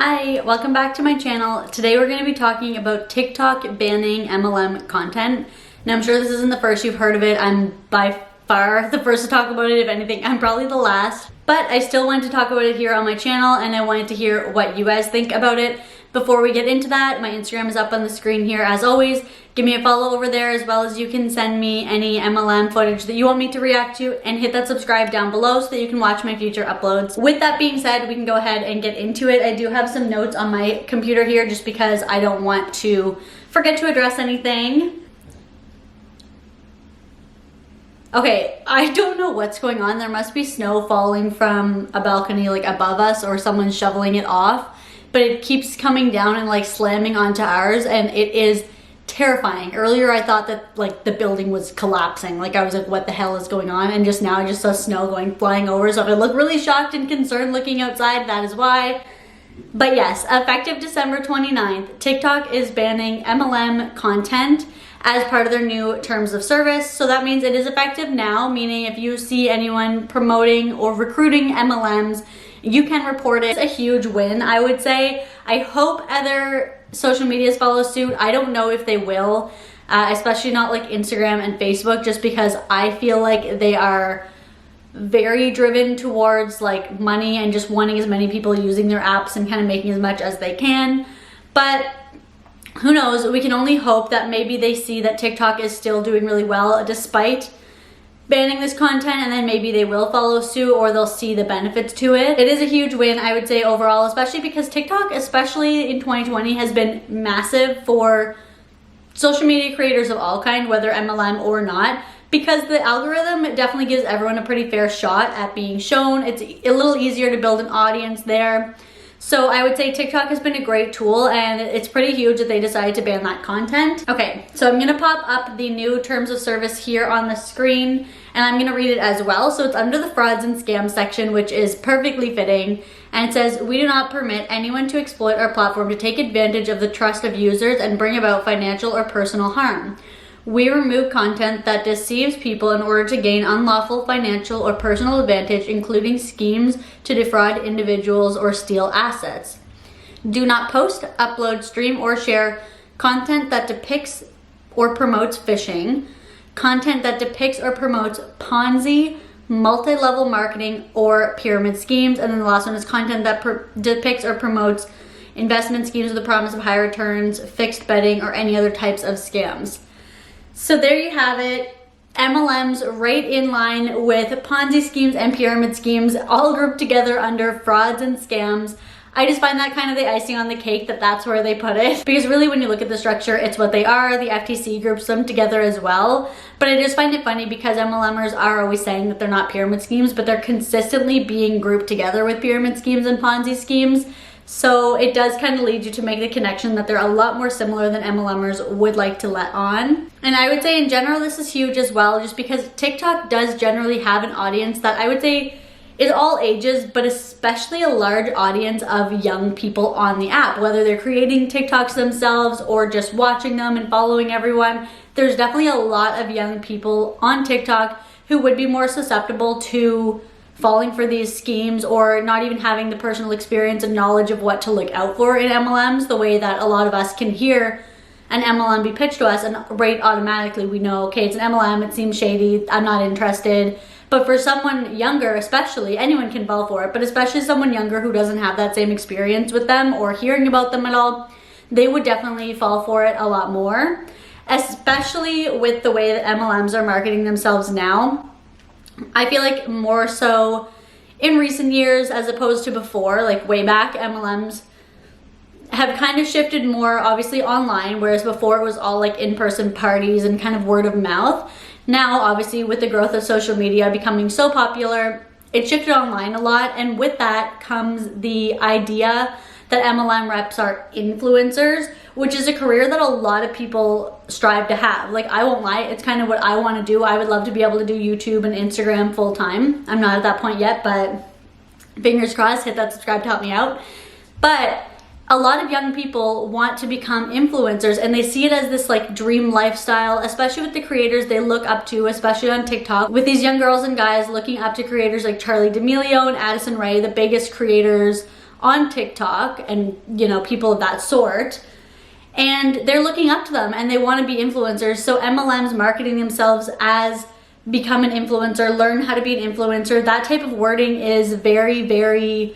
Hi, welcome back to my channel. Today we're going to be talking about TikTok banning MLM content. Now I'm sure this isn't the first you've heard of it. I'm by far the first to talk about it. If anything, I'm probably the last. But I still wanted to talk about it here on my channel and I wanted to hear what you guys think about it. Before we get into that, my Instagram is up on the screen here as always. Give me a follow over there, as well as you can send me any MLM footage that you want me to react to, and hit that subscribe down below so that you can watch my future uploads. With that being said, we can go ahead and get into it. I do have some notes on my computer here just because I don't want to forget to address anything. Okay, I don't know what's going on. There must be snow falling from a balcony like above us, or someone's shoveling it off, but it keeps coming down and like slamming onto ours, and it is terrifying. Earlier I thought that like the building was collapsing. Like I was like, what the hell is going on? And just now I just saw snow flying over. So if I look really shocked and concerned looking outside, that is why. But yes, effective December 29th, TikTok is banning MLM content as part of their new terms of service. So that means it is effective now, meaning if you see anyone promoting or recruiting MLMs, you can report it. It's a huge win, I would say. I hope other social medias follow suit. I don't know if they will, especially not like Instagram and Facebook, just because I feel like they are very driven towards like money and just wanting as many people using their apps and kind of making as much as they can. But who knows? We can only hope that maybe they see that TikTok is still doing really well despite banning this content, and then maybe they will follow suit or they'll see the benefits to it. It is a huge win, I would say, overall, especially because TikTok, especially in 2020, has been massive for social media creators of all kind, whether MLM or not, because the algorithm definitely gives everyone a pretty fair shot at being shown. It's a little easier to build an audience there. So I would say TikTok has been a great tool, and it's pretty huge that they decided to ban that content. Okay, so I'm gonna pop up the new terms of service here on the screen, and I'm gonna read it as well. So it's under the frauds and scams section, which is perfectly fitting. And it says, "We do not permit anyone to exploit our platform to take advantage of the trust of users and bring about financial or personal harm. We remove content that deceives people in order to gain unlawful financial or personal advantage, including schemes to defraud individuals or steal assets. Do not post, upload, stream, or share content that depicts or promotes phishing, content that depicts or promotes Ponzi, multi-level marketing, or pyramid schemes." And then the last one is content that depicts or promotes investment schemes with the promise of high returns, fixed betting, or any other types of scams. So there you have it. MLMs right in line with Ponzi schemes and pyramid schemes, all grouped together under frauds and scams. I just find that kind of the icing on the cake, that that's where they put it. Because really when you look at the structure, it's what they are. The FTC groups them together as well. But I just find it funny because MLMers are always saying that they're not pyramid schemes, but they're consistently being grouped together with pyramid schemes and Ponzi schemes. So it does kind of lead you to make the connection that they're a lot more similar than MLMers would like to let on. And I would say in general this is huge as well, just because TikTok does generally have an audience that I would say is all ages, but especially a large audience of young people on the app. Whether they're creating TikToks themselves or just watching them and following everyone, there's definitely a lot of young people on TikTok who would be more susceptible to falling for these schemes, or not even having the personal experience and knowledge of what to look out for in MLMs, the way that a lot of us can hear an MLM be pitched to us and right automatically we know, okay, it's an MLM, it seems shady, I'm not interested. But for someone younger especially, anyone can fall for it, but especially someone younger who doesn't have that same experience with them or hearing about them at all, they would definitely fall for it a lot more, especially with the way that MLMs are marketing themselves now. I feel like more so in recent years as opposed to before, like way back, MLMs have kind of shifted more obviously online, whereas before it was all like in-person parties and kind of word of mouth. Now, obviously with the growth of social media becoming so popular, it shifted online a lot, and with that comes the idea that MLM reps are influencers, which is a career that a lot of people strive to have. Like, I won't lie, it's kind of what I want to do. I would love to be able to do YouTube and Instagram full time. I'm not at that point yet, but fingers crossed, hit that subscribe to help me out. But a lot of young people want to become influencers, and they see it as this like dream lifestyle, especially with the creators they look up to, especially on TikTok, with these young girls and guys looking up to creators like Charli D'Amelio and Addison Rae, the biggest creators on TikTok and, you know, people of that sort. And they're looking up to them and they want to be influencers. So MLMs marketing themselves as become an influencer, learn how to be an influencer. That type of wording is very, very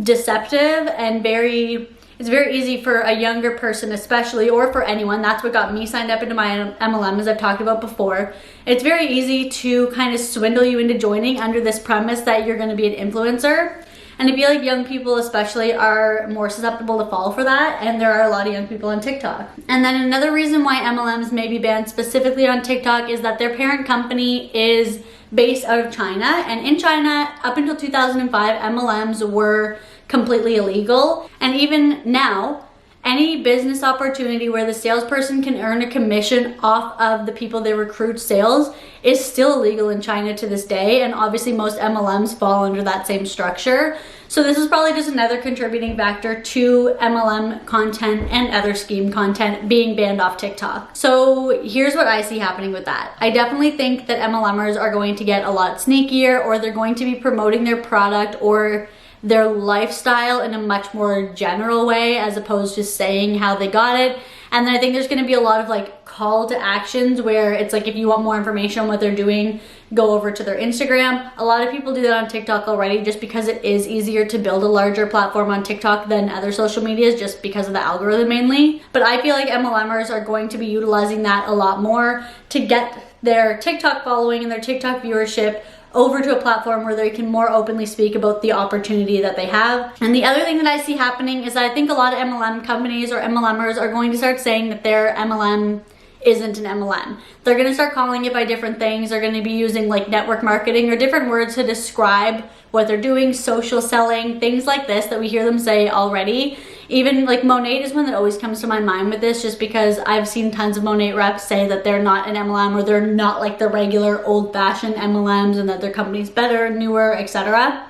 deceptive and it's very easy for a younger person especially, or for anyone. That's what got me signed up into my MLM, as I've talked about before. It's very easy to kind of swindle you into joining under this premise that you're going to be an influencer. And I feel like young people especially are more susceptible to fall for that, and there are a lot of young people on TikTok. And then another reason why MLMs may be banned specifically on TikTok is that their parent company is based out of China, and in China, up until 2005, MLMs were completely illegal. And even now, any business opportunity where the salesperson can earn a commission off of the people they recruit sales is still illegal in China to this day, and obviously most MLMs fall under that same structure. So this is probably just another contributing factor to MLM content and other scheme content being banned off TikTok. So here's what I see happening with that. I definitely think that MLMers are going to get a lot sneakier, or they're going to be promoting their product or their lifestyle in a much more general way as opposed to saying how they got it. And then I think there's going to be a lot of like call to actions where it's like, if you want more information on what they're doing, go over to their Instagram. A lot of people do that on TikTok already just because it is easier to build a larger platform on TikTok than other social medias, just because of the algorithm mainly. But I feel like MLMers are going to be utilizing that a lot more to get their TikTok following and their TikTok viewership over to a platform where they can more openly speak about the opportunity that they have. And the other thing that I see happening is that I think a lot of MLM companies or MLMers are going to start saying that their MLM isn't an MLM. They're going to start calling it by different things. They're going to be using like network marketing or different words to describe what they're doing, social selling, things like this that we hear them say already. Even like Monat is one that always comes to my mind with this, just because I've seen tons of Monat reps say that they're not an MLM, or they're not like the regular old-fashioned MLMs, and that their company's better, newer, etc.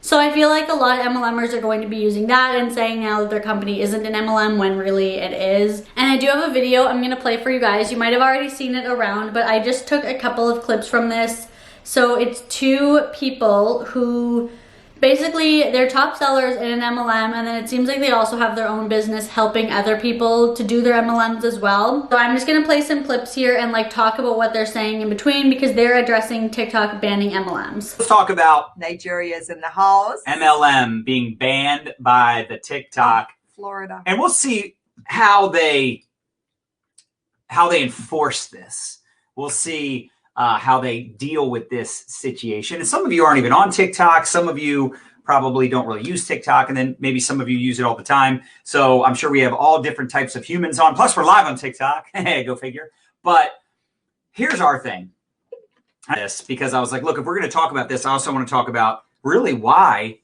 So I feel like a lot of MLMers are going to be using that and saying now that their company isn't an MLM when really it is. And I do have a video I'm going to play for you guys. You might have already seen it around, but I just took a couple of clips from this. So it's two people who basically they're top sellers in an MLM, and then it seems like they also have their own business helping other people to do their MLMs as well. So I'm just gonna play some clips here and like talk about what they're saying in between, because they're addressing TikTok banning MLMs. Let's talk about Nigeria's in the house. MLM being banned by the TikTok, Florida. and we'll see how they enforce this. We'll see how they deal with this situation. And some of you aren't even on TikTok. Some of you probably don't really use TikTok. And then maybe some of you use it all the time. So I'm sure we have all different types of humans on. Plus, we're live on TikTok. Go figure. But here's our thing. This, because I was like, look, if we're going to talk about this, I also want to talk about really why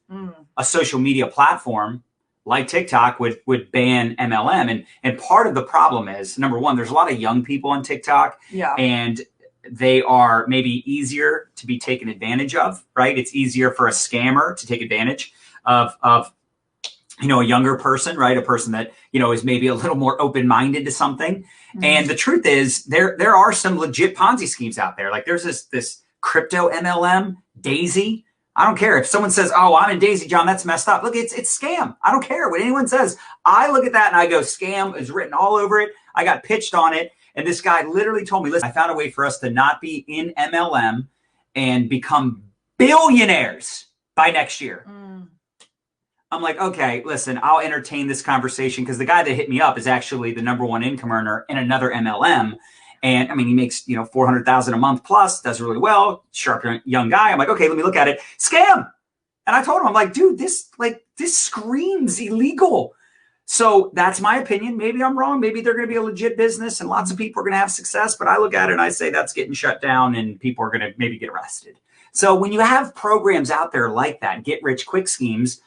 a social media platform like TikTok would ban MLM. And part of the problem is, number one, there's a lot of young people on TikTok. Yeah. And they are maybe easier to be taken advantage of, right? It's easier for a scammer to take advantage of you know, a younger person, right? A person that, you know, is maybe a little more open-minded to something. And the truth is there are some legit Ponzi schemes out there. Like there's this crypto MLM, Daisy. I don't care if someone says, oh, I'm in Daisy, John, that's messed up. Look, it's scam. I don't care what anyone says. I look at that and I go, scam is written all over it. I got pitched on it. And this guy literally told me, listen, I found a way for us to not be in MLM and become billionaires by next year. I'm like, okay, listen, I'll entertain this conversation, because the guy that hit me up is actually the #1 income earner in another MLM. And I mean, he makes, you know, $400,000 a month plus, does really well, sharp young guy. I'm like, okay, let me look at it. Scam. And I told him, I'm like, dude, this screams illegal. So that's my opinion. Maybe I'm wrong. Maybe they're going to be a legit business and lots of people are going to have success. But I look at it and I say that's getting shut down and people are going to maybe get arrested. So when you have programs out there like that, get rich quick schemes,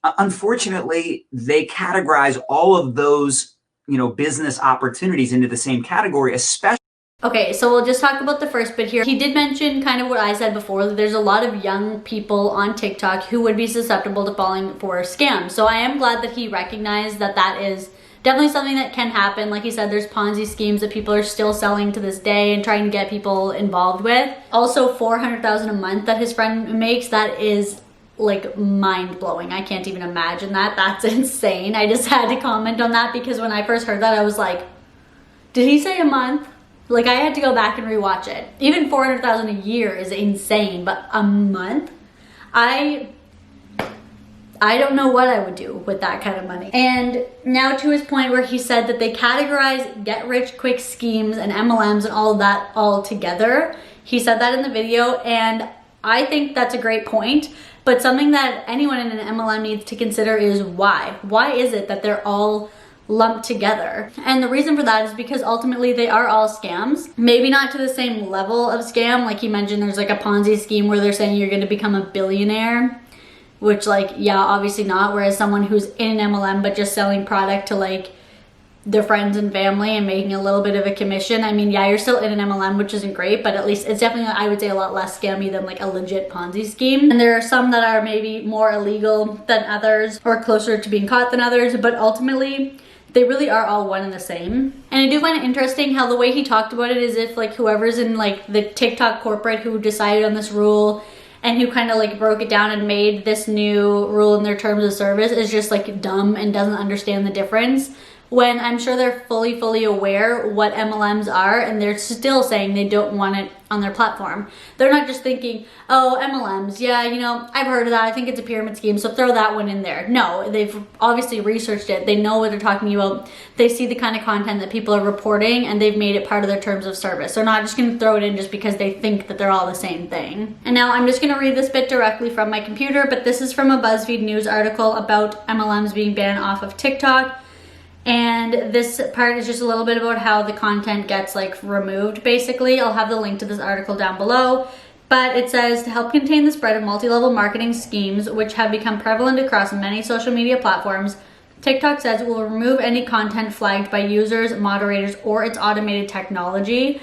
unfortunately, they categorize all of those, you know, business opportunities into the same category, especially. Okay, so we'll just talk about the first bit here. He did mention kind of what I said before, that there's a lot of young people on TikTok who would be susceptible to falling for scams. So I am glad that he recognized that that is definitely something that can happen. Like he said, there's Ponzi schemes that people are still selling to this day and trying to get people involved with. Also, $400,000 a month that his friend makes, that is like mind-blowing. I can't even imagine that. That's insane. I just had to comment on that because when I first heard that, I was like, did he say a month? Like, I had to go back and rewatch it. Even 400,000 a year is insane, but a month? I don't know what I would do with that kind of money. And now to his point where he said that they categorize get-rich-quick schemes and MLMs and all of that all together. He said that in the video, and I think that's a great point. But something that anyone in an MLM needs to consider is why. Why is it that they're all lumped together? And the reason for that is because ultimately they are all scams. Maybe not to the same level of scam. Like he mentioned, there's like a Ponzi scheme where they're saying you're going to become a billionaire. Which, like, yeah, obviously not. Whereas someone who's in an MLM but just selling product to like their friends and family and making a little bit of a commission. I mean, yeah, you're still in an MLM, which isn't great, but at least it's definitely, I would say, a lot less scammy than like a legit Ponzi scheme. And there are some that are maybe more illegal than others or closer to being caught than others, but ultimately they really are all one and the same. And I do find it interesting how the way he talked about it is if like whoever's in like the TikTok corporate who decided on this rule and who kind of like broke it down and made this new rule in their terms of service is just like dumb and doesn't understand the difference, when I'm sure they're fully aware what MLMs are, and they're still saying they don't want it on their platform. They're not just thinking, oh, MLMs, yeah, you know, I've heard of that, I think it's a pyramid scheme, so throw that one in there. No, they've obviously researched it, they know what they're talking about, they see the kind of content that people are reporting, and they've made it part of their terms of service. They're not just gonna throw it in just because they think that they're all the same thing. And now I'm just gonna read this bit directly from my computer, but this is from a BuzzFeed News article about MLMs being banned off of TikTok. And this part is just a little bit about how the content gets like removed, basically. I'll have the link to this article down below. But it says, to help contain the spread of multi-level marketing schemes, which have become prevalent across many social media platforms, TikTok says it will remove any content flagged by users, moderators, or its automated technology.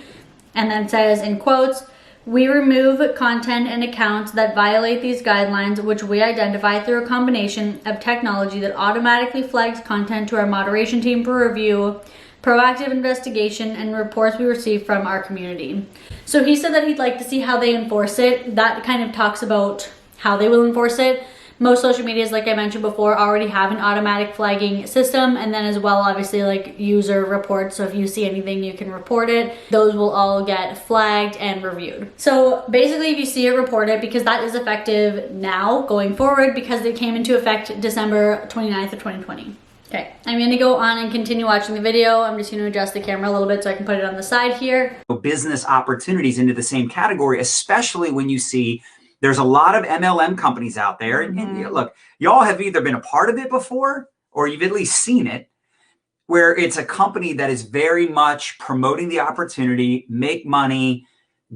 And then says, in quotes, we remove content and accounts that violate these guidelines, which we identify through a combination of technology that automatically flags content to our moderation team for review, proactive investigation, and reports we receive from our community. So he said that he'd like to see how they enforce it. That kind of talks about how they will enforce it. Most social medias, like I mentioned before, already have an automatic flagging system, and then as well, obviously, like user reports. So if you see anything, you can report it. Those will all get flagged and reviewed. So basically, if you see it, report it, because that is effective now going forward, because it came into effect December 29th of 2020. Okay, I'm gonna go on and continue watching the video. I'm just gonna adjust the camera a little bit so I can put it on the side here. Business opportunities into the same category, especially when you see there's a lot of MLM companies out there. And you know, look, y'all have either been a part of it before or you've at least seen it, where it's a company that is very much promoting the opportunity, make money,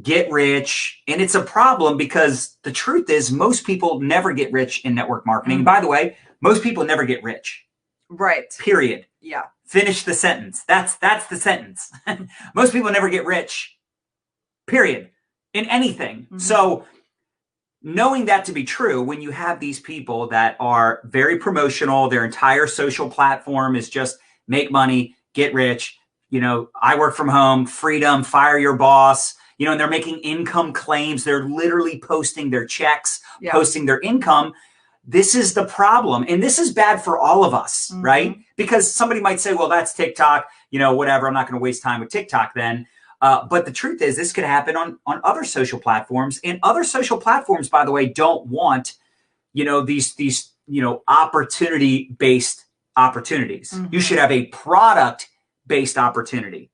get rich. And it's a problem because the truth is most people never get rich in network marketing. And by the way, most people never get rich. Right. Period. Yeah. Finish the sentence. That's the sentence. Most people never get rich. Period. In anything. So knowing that to be true, when you have these people that are very promotional, their entire social platform is just make money, get rich, you know, I work from home, freedom, fire your boss, you know, and they're making income claims. They're literally posting their checks, posting their income. This is the problem. And this is bad for all of us, right? Because somebody might say, well, that's TikTok, you know, whatever. I'm not going to waste time with TikTok then. But the truth is this could happen on other social platforms, and other social platforms, by the way, don't want, you know, these, you know, opportunity-based opportunities. You should have a product-based opportunity.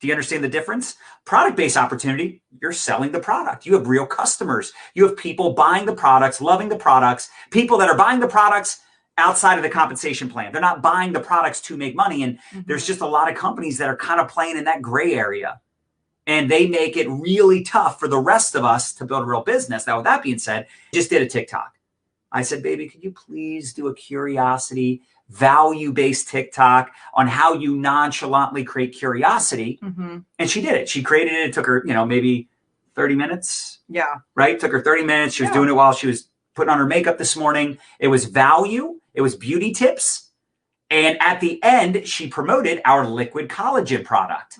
Do you understand the difference? Product-based opportunity, you're selling the product. You have real customers. You have people buying the products, loving the products, people that are buying the products outside of the compensation plan. They're not buying the products to make money. And there's just a lot of companies that are kind of playing in that gray area. And they make it really tough for the rest of us to build a real business. Now, with that being said, I just did a TikTok. I said, baby, could you please do a curiosity, value-based TikTok on how you nonchalantly create curiosity? And she did it. She created it. It took her, you know, maybe 30 minutes. Yeah. Right? It took her 30 minutes. She was doing it while she was putting on her makeup this morning. It was value. It was beauty tips. And at the end, she promoted our liquid collagen product.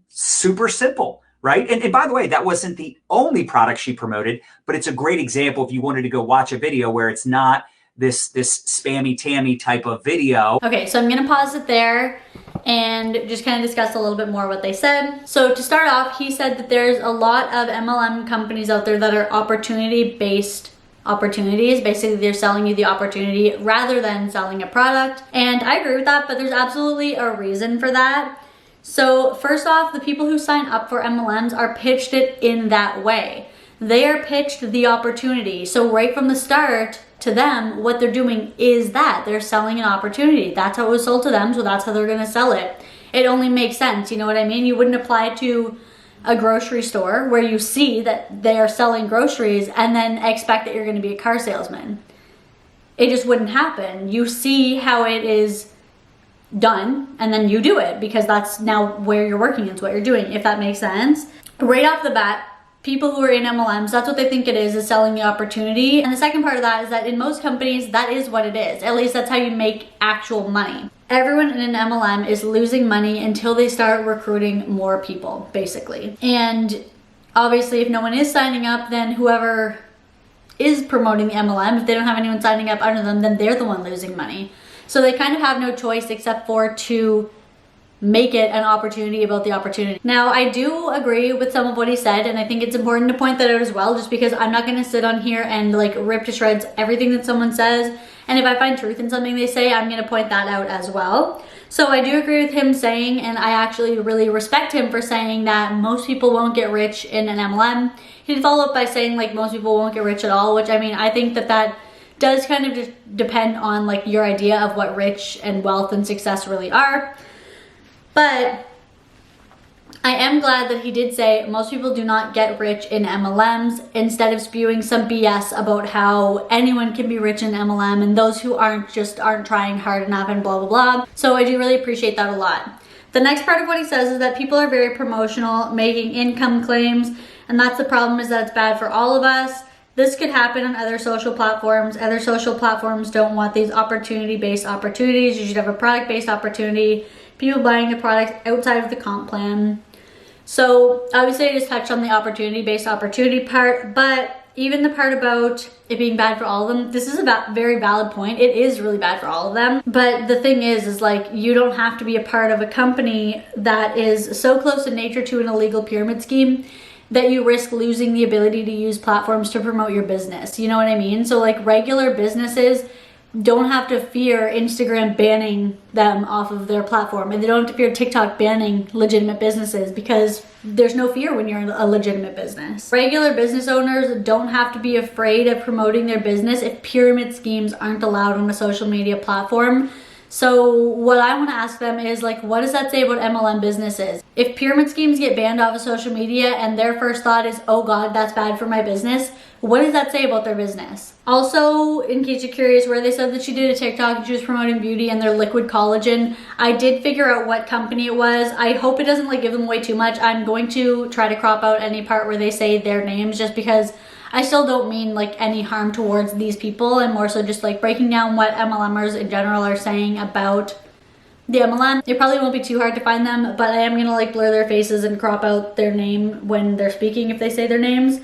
Super simple. right? And by the way, that wasn't the only product she promoted, but it's a great example if you wanted to go watch a video where it's not this spammy tammy type of video. Okay, so I'm gonna pause it there and just kind of discuss a little bit more what they said. So to start off, he said that there's a lot of MLM companies out there that are opportunity-based opportunities. Basically, they're selling you the opportunity rather than selling a product. And I agree with that, but there's absolutely a reason for that. So first off, the people who sign up for MLMs are pitched it in that way. They are pitched the opportunity. So right from the start, to them, what they're doing is that they're selling an opportunity. That's how it was sold to them, so that's how they're gonna sell it. It only makes sense, you know what I mean? You wouldn't apply it to a grocery store where you see that they are selling groceries and then expect that you're gonna be a car salesman. It just wouldn't happen. You see how it is done and then you do it because that's now where you're working, it's what you're doing, if that makes sense. Right off the bat, people who are in MLMs, that's what they think it is selling the opportunity. And the second part of that is that in most companies, that is what it is. At least that's how you make actual money. Everyone in an MLM is losing money until they start recruiting more people, basically. And obviously, if no one is signing up, then whoever is promoting the MLM, if they don't have anyone signing up under them, then they're the one losing money. So they kind of have no choice except for to make it an opportunity about the opportunity. Now, I do agree with some of what he said, and I think it's important to point that out as well, just because I'm not gonna sit on here and like rip to shreds everything that someone says. And if I find truth in something they say, I'm gonna point that out as well. So I do agree with him saying, and I actually really respect him for saying that most people won't get rich in an MLM. He did follow up by saying like most people won't get rich at all, which I mean, I think that that does kind of just depend on like your idea of what rich and wealth and success really are. But I am glad that he did say most people do not get rich in MLMs, instead of spewing some BS about how anyone can be rich in MLM and those who aren't trying hard enough and blah, blah, blah. So I do really appreciate that a lot. The next part of what he says is that people are very promotional, making income claims, and that's the problem, is that it's bad for all of us. This could happen on other social platforms. Other social platforms don't want these opportunity-based opportunities. You should have a product-based opportunity. People buying the product outside of the comp plan. So obviously I just touched on the opportunity-based opportunity part, but even the part about it being bad for all of them, this is a very valid point. It is really bad for all of them. But the thing is like you don't have to be a part of a company that is so close in nature to an illegal pyramid scheme that you risk losing the ability to use platforms to promote your business. You know what I mean? So like regular businesses don't have to fear Instagram banning them off of their platform, and they don't have to fear TikTok banning legitimate businesses because there's no fear when you're a legitimate business. Regular business owners don't have to be afraid of promoting their business if pyramid schemes aren't allowed on a social media platform. So what I want to ask them is like, what does that say about MLM businesses? If pyramid schemes get banned off of social media and their first thought is, oh God, that's bad for my business, what does that say about their business? Also, in case you're curious, where they said that she did a TikTok and she was promoting beauty and their liquid collagen, I did figure out what company it was. I hope it doesn't like give them away too much. I'm going to try to crop out any part where they say their names, just because I still don't mean like any harm towards these people, and more so just like breaking down what MLMers in general are saying about the MLM. It probably won't be too hard to find them, but I am gonna like blur their faces and crop out their name when they're speaking if they say their names.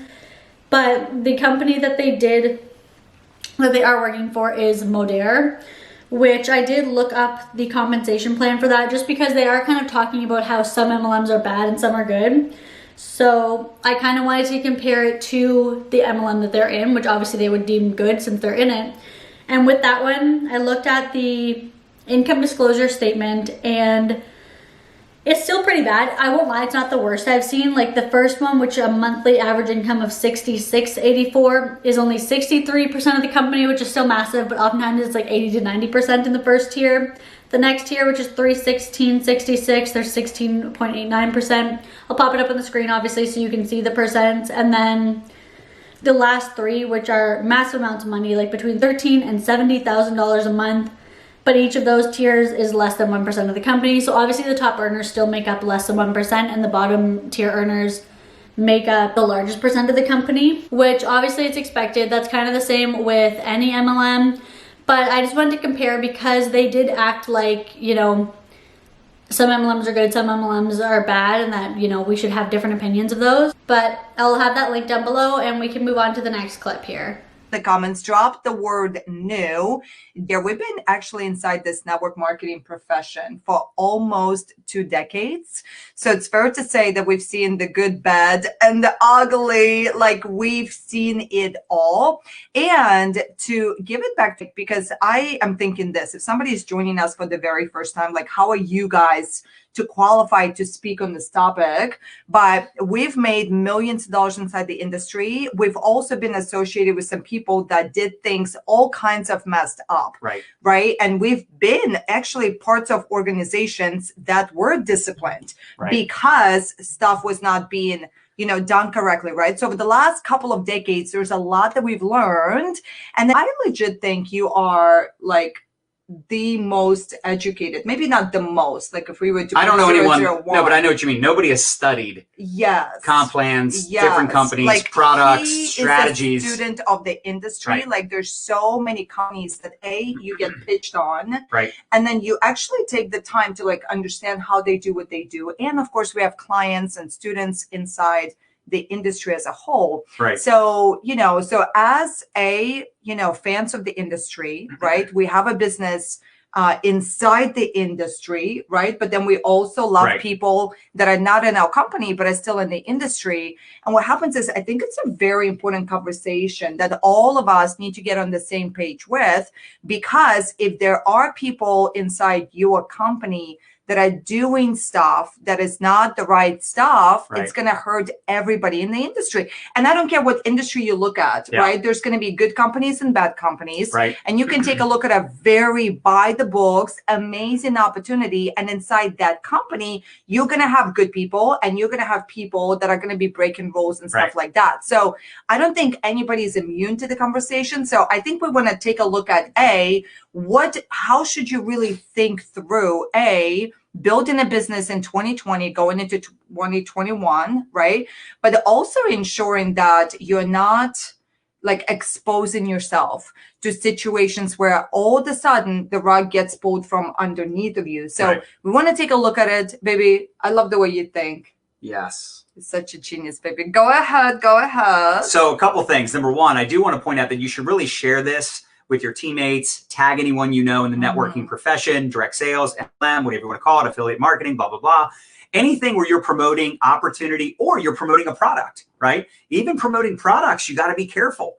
But the company that they are working for is Modere, which I did look up the compensation plan for that just because they are kind of talking about how some MLMs are bad and some are good. So I kind of wanted to compare it to the MLM that they're in, which obviously they would deem good since they're in it. And with that one, I looked at the income disclosure statement and it's still pretty bad. I won't lie, it's not the worst I've seen. Like the first one, which a monthly average income of $66.84 is only 63% of the company, which is still massive, but oftentimes it's like 80 to 90% in the first tier. The next tier, which is $316.66, they're 16.89%. I'll pop it up on the screen, obviously, so you can see the percents. And then the last three, which are massive amounts of money, like between $13,000 and $70,000 a month. But each of those tiers is less than 1% of the company. So obviously the top earners still make up less than 1%, and the bottom tier earners make up the largest percent of the company, which obviously it's expected. That's kind of the same with any MLM. But I just wanted to compare because they did act like, you know, some MLMs are good, some MLMs are bad, and that, you know, we should have different opinions of those. But I'll have that link down below and we can move on to the next clip here. The comments, drop the word new. Yeah, we've been actually inside this network marketing profession for almost 2 decades. So it's fair to say that we've seen the good, bad, and the ugly. Like, we've seen it all. And to give it back, because I am thinking this, if somebody is joining us for the very first time, like, how are you guys to qualify to speak on this topic? But we've made millions of dollars inside the industry. We've also been associated with some people that did things all kinds of messed up. Right. And we've been actually parts of organizations that were disciplined because stuff was not being, you know, done correctly, right? So over the last couple of decades, there's a lot that we've learned. And I legit think you are like the most educated, maybe not the most, like if we were to, I don't know anyone, no, but I know what you mean. Nobody has studied comp plans, different companies, like, products, strategies. Is a student of the industry. Like, there's so many companies that you get pitched on, and then you actually take the time to like understand how they do what they do. And of course we have clients and students inside the industry as a whole. So, you know, so as fans of the industry, right, we have a business inside the industry, right? But then we also love people that are not in our company, but are still in the industry. And what happens is, I think it's a very important conversation that all of us need to get on the same page with, because if there are people inside your company that are doing stuff that is not the right stuff, it's going to hurt everybody in the industry. And I don't care what industry you look at, right? There's going to be good companies and bad companies. And you can take a look at a very by the books, amazing opportunity. And inside that company, you're going to have good people and you're going to have people that are going to be breaking rules and stuff like that. So I don't think anybody is immune to the conversation. So I think we want to take a look at how should you really think through building a business in 2020 going into 2021, right? But also ensuring that you're not like exposing yourself to situations where all of a sudden the rug gets pulled from underneath of you. So we want to take a look at it, baby. I love the way you think. Yes. You're such a genius, baby. Go ahead. Go ahead. So a couple things. Number one, I do want to point out that you should really share this with your teammates, tag anyone you know in the networking profession, direct sales, MLM, whatever you want to call it, affiliate marketing, blah, blah, blah. Anything where you're promoting opportunity or you're promoting a product, right? Even promoting products, you got to be careful.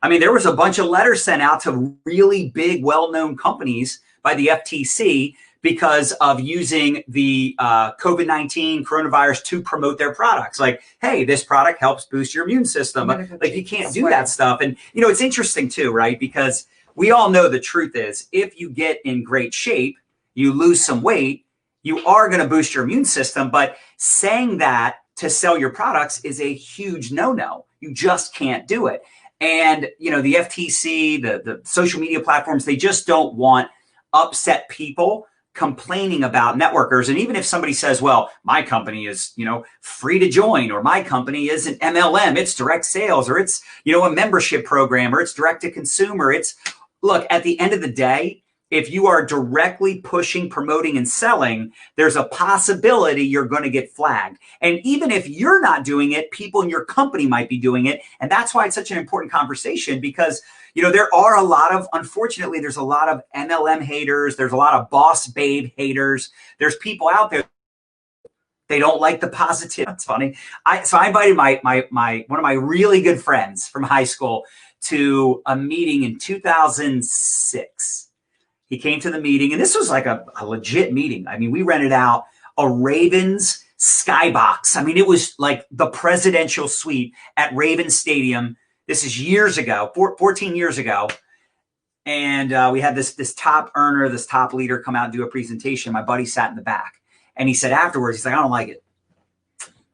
I mean, there was a bunch of letters sent out to really big, well-known companies by the FTC because of using the COVID-19 coronavirus to promote their products. Like, hey, this product helps boost your immune system. Like, you can't do that stuff. And, you know, it's interesting too, right? Because we all know the truth is if you get in great shape, you lose some weight, you are going to boost your immune system. But saying that to sell your products is a huge no-no. You just can't do it. And, you know, the FTC, the social media platforms, they just don't want upset people complaining about networkers. And even if somebody says, well, my company is, you know, free to join, or my company is an MLM, it's direct sales, or it's, you know, a membership program, or it's direct to consumer. It's, look, at the end of the day, if you are directly pushing, promoting, and selling, there's a possibility you're going to get flagged. And even if you're not doing it, people in your company might be doing it. And that's why it's such an important conversation, because, you know, there are a lot of, unfortunately, there's a lot of MLM haters. There's a lot of boss babe haters. There's people out there, they don't like the positive. It's funny. So I invited one of my really good friends from high school to a meeting in 2006. He came to the meeting, and this was like a legit meeting. I mean, we rented out a Ravens skybox. I mean, it was like the presidential suite at Ravens Stadium. This is years ago, 14 years ago. And we had this top earner, this top leader come out and do a presentation. My buddy sat in the back, and he said afterwards, he's like, I don't like it.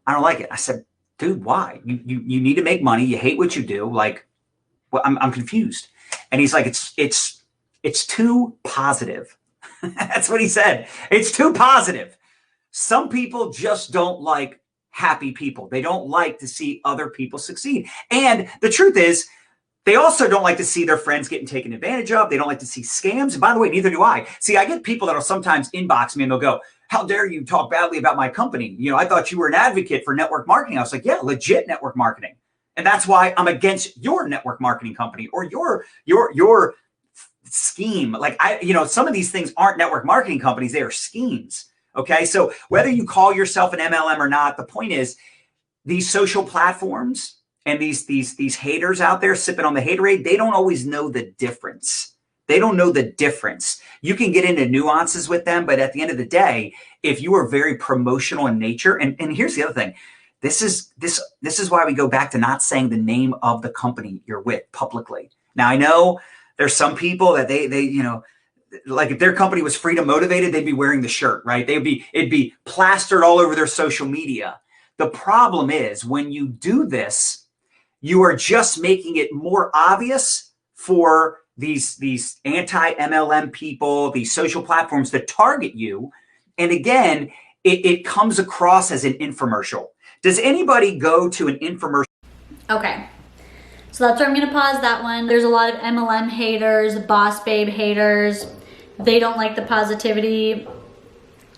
I don't like it. I said, dude, why? You need to make money. You hate what you do. Like, well, I'm confused. And he's like, it's too positive. That's what he said. It's too positive. Some people just don't like happy people. They don't like to see other people succeed. And the truth is, they also don't like to see their friends getting taken advantage of. They don't like to see scams. And by the way, neither do I. See, I get people that will sometimes inbox me and they'll go, how dare you talk badly about my company? You know, I thought you were an advocate for network marketing. I was like, yeah, legit network marketing. And that's why I'm against your network marketing company or your scheme. Like some of these things aren't network marketing companies, they are schemes. Okay. So whether you call yourself an MLM or not, the point is these social platforms and these haters out there sipping on the haterade, they don't always know the difference. They don't know the difference. You can get into nuances with them, but at the end of the day, if you are very promotional in nature, and here's the other thing, this is why we go back to not saying the name of the company you're with publicly. Now I know there's some people that they like if their company was freedom motivated, they'd be wearing the shirt, right? It'd be plastered all over their social media. The problem is when you do this, you are just making it more obvious for these anti-MLM people, these social platforms to target you. And again, it comes across as an infomercial. Does anybody go to an infomercial? Okay. So that's where I'm going to pause that one. There's a lot of MLM haters, boss babe haters. They don't like the positivity.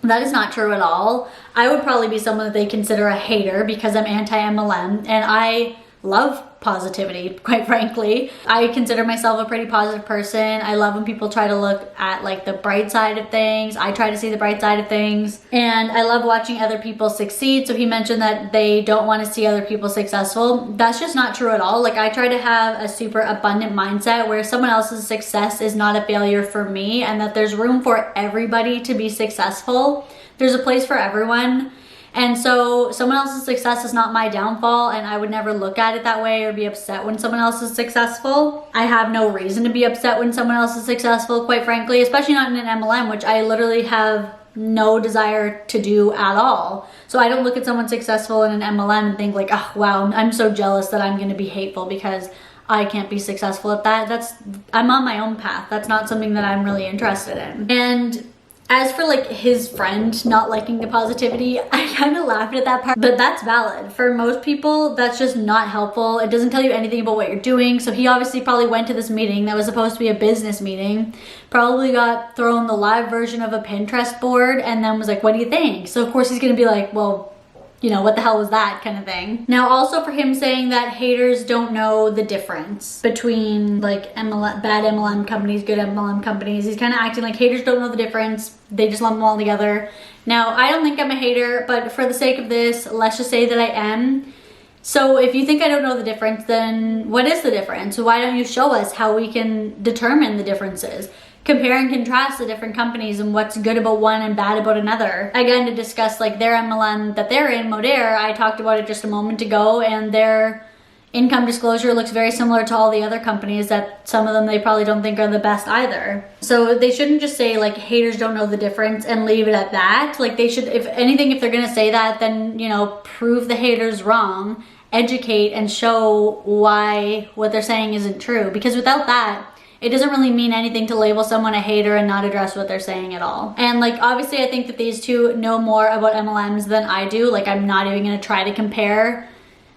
That is not true at all. I would probably be someone that they consider a hater because I'm anti-MLM and I love positivity, quite frankly. I consider myself a pretty positive person. I love when people try to look at like the bright side of things. I try to see the bright side of things. And I love watching other people succeed. So he mentioned that they don't want to see other people successful. That's just not true at all. Like I try to have a super abundant mindset where someone else's success is not a failure for me and that there's room for everybody to be successful. There's a place for everyone. And so someone else's success is not my downfall, and I would never look at it that way or be upset when someone else is successful. I have no reason to be upset when someone else is successful, quite frankly, especially not in an MLM, which I literally have no desire to do at all. So I don't look at someone successful in an MLM and think like, oh wow, I'm so jealous that I'm going to be hateful because I can't be successful at that. I'm on my own path. That's not something that I'm really interested in. And as for like his friend not liking the positivity, I kind of laughed at that part, but that's valid. For most people, that's just not helpful. It doesn't tell you anything about what you're doing. So he obviously probably went to this meeting that was supposed to be a business meeting, probably got thrown the live version of a Pinterest board and then was like, what do you think? So of course he's gonna be like, well, you know, what the hell was that kind of thing. Now also for him saying that haters don't know the difference between like bad MLM companies, good MLM companies. He's kind of acting like haters don't know the difference. They just lump them all together. Now, I don't think I'm a hater, but for the sake of this, let's just say that I am. So if you think I don't know the difference, then what is the difference? Why don't you show us how we can determine the differences? Compare and contrast the different companies and what's good about one and bad about another. Again, to discuss like their MLM that they're in, Modere, I talked about it just a moment ago, and their income disclosure looks very similar to all the other companies that some of them they probably don't think are the best either. So they shouldn't just say like haters don't know the difference and leave it at that. Like they should, if anything, if they're gonna say that, then, you know, prove the haters wrong, educate and show why what they're saying isn't true. Because without that, it doesn't really mean anything to label someone a hater and not address what they're saying at all. And like, obviously I think that these two know more about MLMs than I do. Like I'm not even gonna try to compare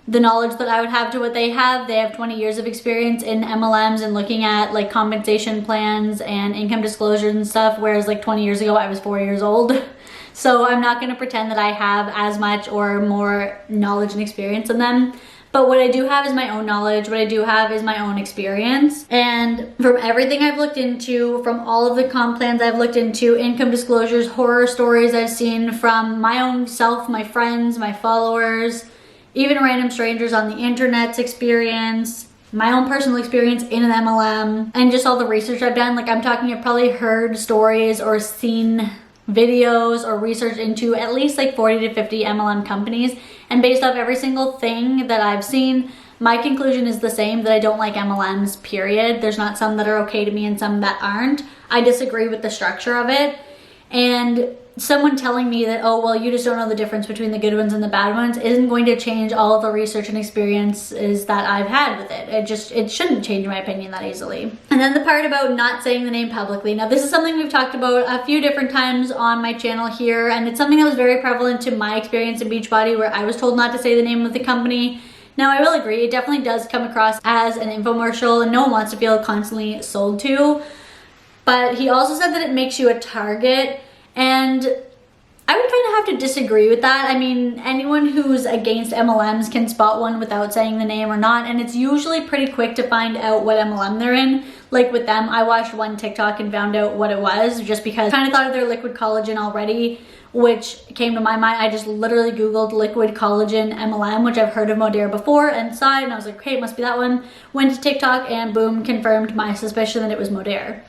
the knowledge that I would have to what they have. They have 20 years of experience in MLMs and looking at like compensation plans and income disclosures and stuff, whereas like 20 years ago I was 4 years old. So I'm not gonna pretend that I have as much or more knowledge and experience than them. But what I do have is my own knowledge. What I do have is my own experience. And from everything I've looked into, from all of the comp plans I've looked into, income disclosures, horror stories I've seen from my own self, my friends, my followers, even random strangers on the internet's experience, my own personal experience in an MLM, and just all the research I've done. Like I'm talking, I've probably heard stories or seen videos or research into at least like 40 to 50 MLM companies. And based off every single thing that I've seen, my conclusion is the same, that I don't like MLMs, period. There's not some that are okay to me and some that aren't. I disagree with the structure of it. And someone telling me that, oh, well, you just don't know the difference between the good ones and the bad ones isn't going to change all of the research and experiences that I've had with it. It shouldn't change my opinion that easily. And then the part about not saying the name publicly. Now, this is something we've talked about a few different times on my channel here, and it's something that was very prevalent to my experience in Beachbody, where I was told not to say the name of the company. Now, I will agree, it definitely does come across as an infomercial, and no one wants to feel constantly sold to. But he also said that it makes you a target. And I would kind of have to disagree with that. I mean, anyone who's against MLMs can spot one without saying the name or not, and it's usually pretty quick to find out what MLM they're in. Like with them, I watched one TikTok and found out what it was just because I kind of thought of their liquid collagen already, which came to my mind. I just literally Googled liquid collagen MLM, which I've heard of Modere before, and saw it, and I was like, okay, it must be that one. Went to TikTok and boom, confirmed my suspicion that it was Modere.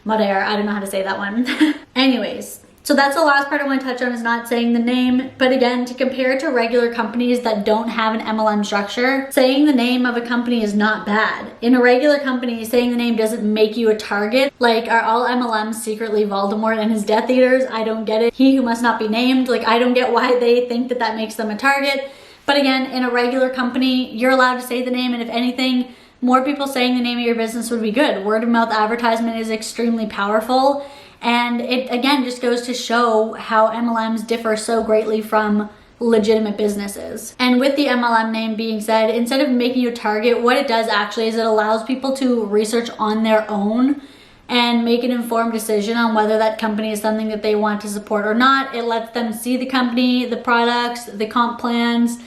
Modere, I don't know how to say that one. Anyways. So that's the last part I want to touch on, is not saying the name. But again, to compare it to regular companies that don't have an MLM structure, saying the name of a company is not bad. In a regular company, saying the name doesn't make you a target. Like, are all MLMs secretly Voldemort and his Death Eaters? I don't get it. He who must not be named. Like, I don't get why they think that that makes them a target. But again, in a regular company, you're allowed to say the name, and if anything, more people saying the name of your business would be good. Word of mouth advertisement is extremely powerful. And it, again, just goes to show how MLMs differ so greatly from legitimate businesses. And with the MLM name being said, instead of making you a target, what it does actually is it allows people to research on their own and make an informed decision on whether that company is something that they want to support or not. It lets them see the company, the products, the comp plans,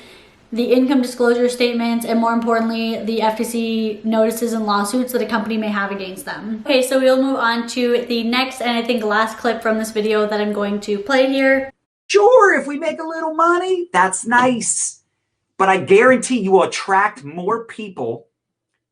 the income disclosure statements, and more importantly, the FTC notices and lawsuits that a company may have against them. Okay, so we'll move on to the next and I think last clip from this video that I'm going to play here. Sure, if we make a little money, that's nice. But I guarantee you will attract more people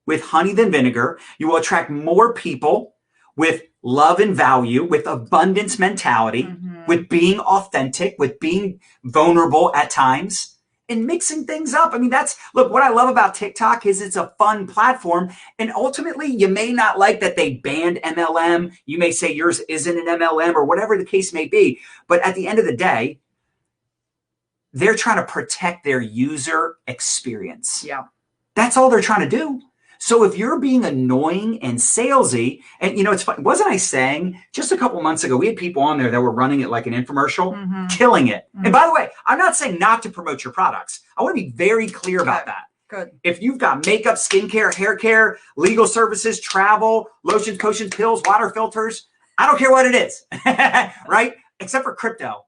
with honey than vinegar. You will attract more people with love and value, with abundance mentality, with being authentic, with being vulnerable at times, and mixing things up. I mean, look, what I love about TikTok is it's a fun platform. And ultimately, you may not like that they banned MLM. You may say yours isn't an MLM or whatever the case may be. But at the end of the day, they're trying to protect their user experience. Yeah. That's all they're trying to do. So if you're being annoying and salesy, and you know, it's funny, wasn't I saying just a couple months ago, we had people on there that were running it like an infomercial, killing it. And by the way, I'm not saying not to promote your products. I want to be very clear about that. Good. If you've got makeup, skincare, hair care, legal services, travel, lotions, potions, pills, water filters, I don't care what it is, right? Except for crypto.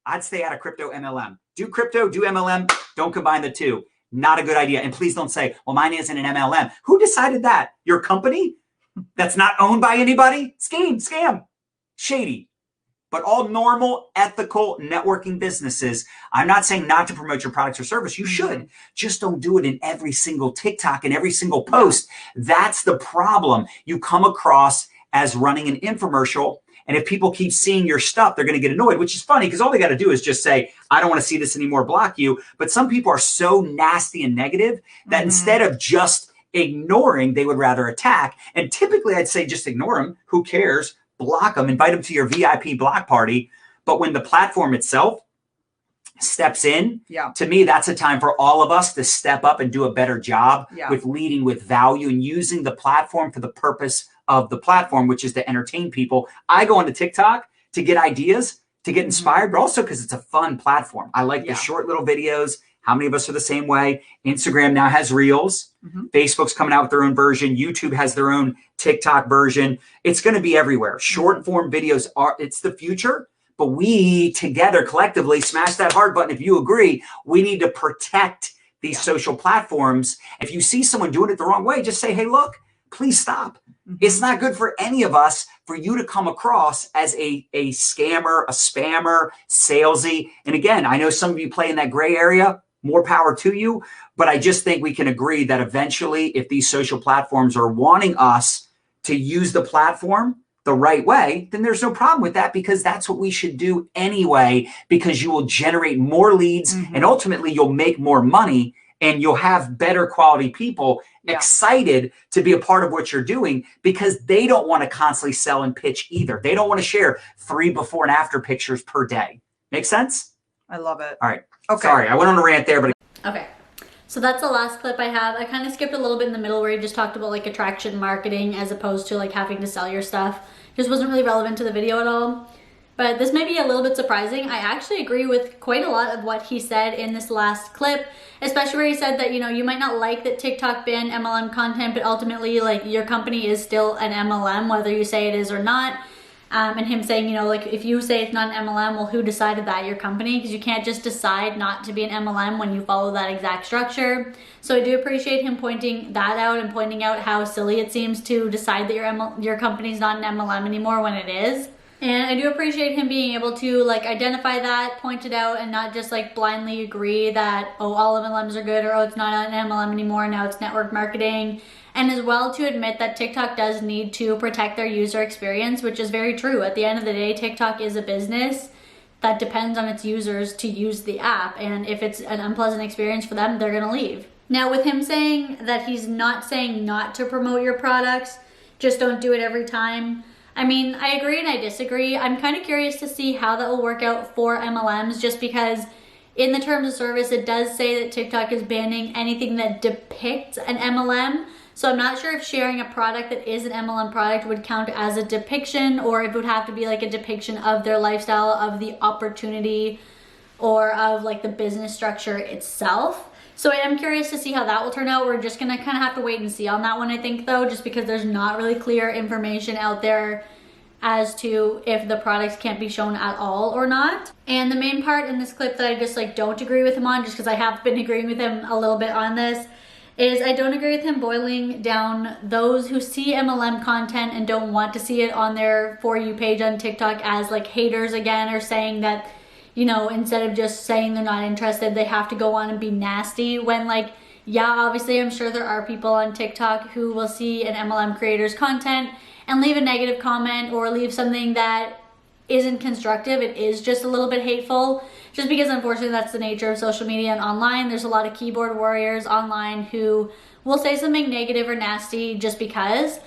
I'd stay out of crypto MLM. Do crypto, do MLM, don't combine the two. Not a good idea. And please don't say, well, mine isn't an MLM. Who decided that? Your company that's not owned by anybody? Scam, shady. But all normal, ethical networking businesses, I'm not saying not to promote your products or service. You should. Just don't do it in every single TikTok and every single post. That's the problem. You come across as running an infomercial. And if people keep seeing your stuff, they're going to get annoyed, which is funny because all they got to do is just say, I don't want to see this anymore, block you. But some people are so nasty and negative that instead of just ignoring, they would rather attack. And typically I'd say just ignore them. Who cares? Block them, invite them to your VIP block party. But when the platform itself steps in, to me, that's a time for all of us to step up and do a better job with leading with value and using the platform for the purpose of the platform, which is to entertain people. I go onto TikTok to get ideas, to get inspired, but also because it's a fun platform. I like the short little videos. How many of us are the same way? Instagram now has Reels. Facebook's coming out with their own version. YouTube has their own TikTok version. It's going to be everywhere. Short form videos it's the future, but we together collectively smash that hard button. If you agree, we need to protect these social platforms. If you see someone doing it the wrong way, just say, hey, look, please stop. It's not good for any of us for you to come across as a scammer, a spammer, salesy. And again, I know some of you play in that gray area, more power to you. But I just think we can agree that eventually, if these social platforms are wanting us to use the platform the right way, then there's no problem with that, because that's what we should do anyway, because you will generate more leads and ultimately you'll make more money. And you'll have better quality people excited to be a part of what you're doing, because they don't want to constantly sell and pitch either. They don't want to share 3 before and after pictures per day. Make sense? I love it. All right. Okay. Sorry, I went on a rant there, but. Okay. So that's the last clip I have. I kind of skipped a little bit in the middle where you just talked about like attraction marketing as opposed to like having to sell your stuff. Just wasn't really relevant to the video at all. But this may be a little bit surprising. I actually agree with quite a lot of what he said in this last clip, especially where he said that, you know, you might not like that TikTok banned MLM content, but ultimately like your company is still an MLM, whether you say it is or not. and him saying, you know, like if you say it's not an MLM, well, who decided that? Your company? Because you can't just decide not to be an MLM when you follow that exact structure. So I do appreciate him pointing that out and pointing out how silly it seems to decide that your company's not an MLM anymore when it is. And I do appreciate him being able to like identify that, point it out, and not just like blindly agree that, oh, all MLMs are good, or oh, it's not an MLM anymore, now it's network marketing. And as well to admit that TikTok does need to protect their user experience, which is very true. At the end of the day, TikTok is a business that depends on its users to use the app. And if it's an unpleasant experience for them, they're gonna leave. Now with him saying that he's not saying not to promote your products, just don't do it every time. I mean, I agree and I disagree. I'm kind of curious to see how that will work out for MLMs, just because in the terms of service, it does say that TikTok is banning anything that depicts an MLM. So I'm not sure if sharing a product that is an MLM product would count as a depiction, or if it would have to be like a depiction of their lifestyle, of the opportunity, or of like the business structure itself. So I am curious to see how that will turn out. We're just gonna kind of have to wait and see on that one, I think, though, just because there's not really clear information out there as to if the products can't be shown at all or not. And the main part in this clip that I just like don't agree with him on, just because I have been agreeing with him a little bit on this, is I don't agree with him boiling down those who see MLM content and don't want to see it on their For You page on TikTok as like haters again, or saying that, you know, instead of just saying they're not interested, they have to go on and be nasty, when like, yeah, obviously I'm sure there are people on TikTok who will see an MLM creator's content and leave a negative comment or leave something that isn't constructive. It is just a little bit hateful, just because unfortunately that's the nature of social media and online. There's a lot of keyboard warriors online who will say something negative or nasty just because.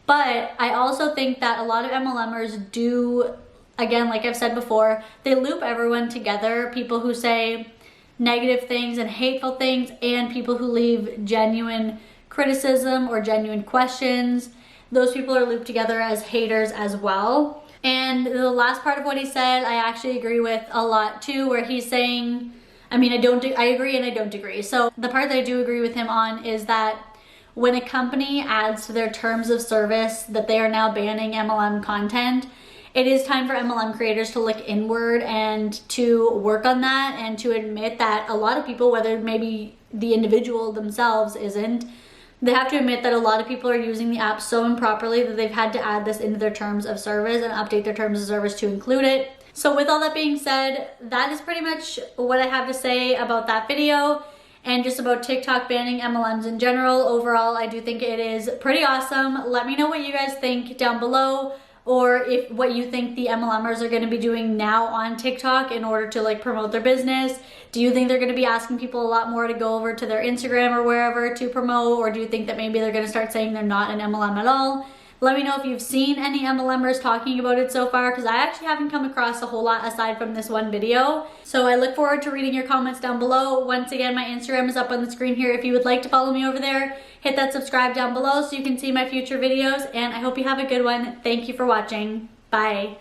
But I also think that a lot of MLMers do, again, like I've said before, they loop everyone together. People who say negative things and hateful things, and people who leave genuine criticism or genuine questions. Those people are looped together as haters as well. And the last part of what he said, I actually agree with a lot too, where he's saying, I mean, I agree and I don't agree. So the part that I do agree with him on is that when a company adds to their terms of service that they are now banning MLM content, it is time for MLM creators to look inward and to work on that, and to admit that a lot of people, whether maybe the individual themselves isn't, they have to admit that a lot of people are using the app so improperly that they've had to add this into their terms of service and update their terms of service to include it. So with all that being said, that is pretty much what I have to say about that video, and just about TikTok banning MLMs in general. Overall, I do think it is pretty awesome. Let me know what you guys think down below, or if what you think the MLMers are going to be doing now on TikTok in order to like promote their business. Do you think they're going to be asking people a lot more to go over to their Instagram or wherever to promote, or do you think that maybe they're going to start saying they're not an MLM at all? Let me know if you've seen any MLMers talking about it so far, because I actually haven't come across a whole lot aside from this one video. So I look forward to reading your comments down below. Once again, my Instagram is up on the screen here if you would like to follow me over there. Hit that subscribe down below so you can see my future videos, and I hope you have a good one. Thank you for watching. Bye.